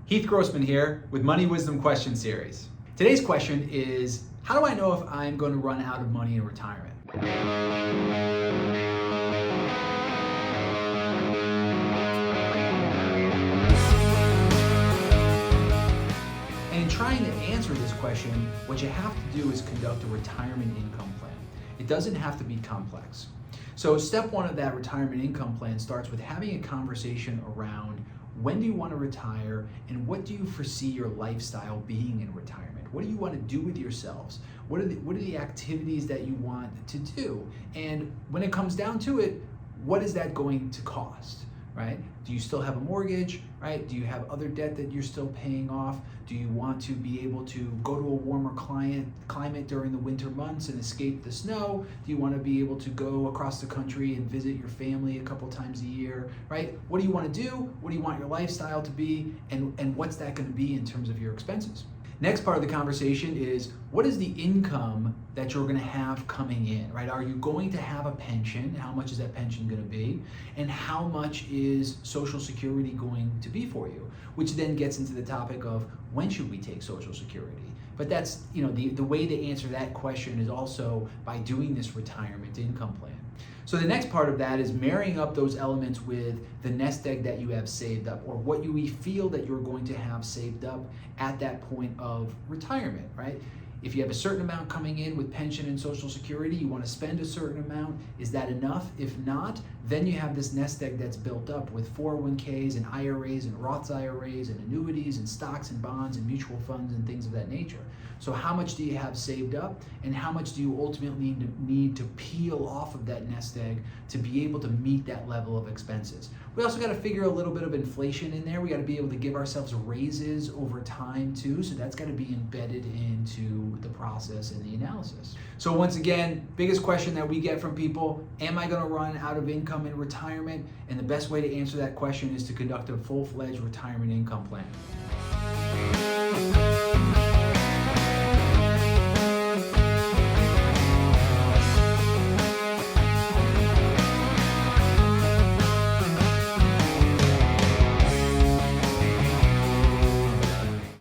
Heath Grossman here with Money Wisdom Question Series. Today's question is, how do I know if I'm going to run out of money in retirement? And in trying to answer this question, what you have to do is conduct a retirement income plan. It doesn't have to be complex. So step one of that retirement income plan starts with having a conversation around when do you want to retire and what do you foresee your lifestyle being in retirement? What do you want to do with yourselves? What are the activities that you want to do? And when it comes down to it, what is that going to cost? Right? Do you still have a mortgage, right? Do you have other debt that you're still paying off? Do you want to be able to go to a warmer climate during the winter months and escape the snow? Do you want to be able to go across the country and visit your family a couple times a year, right? What do you want to do? What do you want your lifestyle to be? And what's that going to be in terms of your expenses? Next part of the conversation is, what is the income that you're going to have coming in, right? Are you going to have a pension? How much is that pension going to be? And how much is Social Security going to be for you? Which then gets into the topic of, when should we take Social Security? But that's, the way to answer that question is also by doing this retirement income plan. So the next part of that is marrying up those elements with the nest egg that you have saved up, or what you feel that you're going to have saved up at that point of retirement, right? If you have a certain amount coming in with pension and Social Security, you want to spend a certain amount. Is that enough? If not, then you have this nest egg that's built up with 401ks and IRAs and Roth IRAs and annuities and stocks and bonds and mutual funds and things of that nature. So how much do you have saved up, and how much do you ultimately need to peel off of that nest egg to be able to meet that level of expenses? We also got to figure a little bit of inflation in there. We got to be able to give ourselves raises over time too, so that's got to be embedded into the process and the analysis. So once again, biggest question that we get from people, am I going to run out of income in retirement? And the best way to answer that question is to conduct a full-fledged retirement income plan.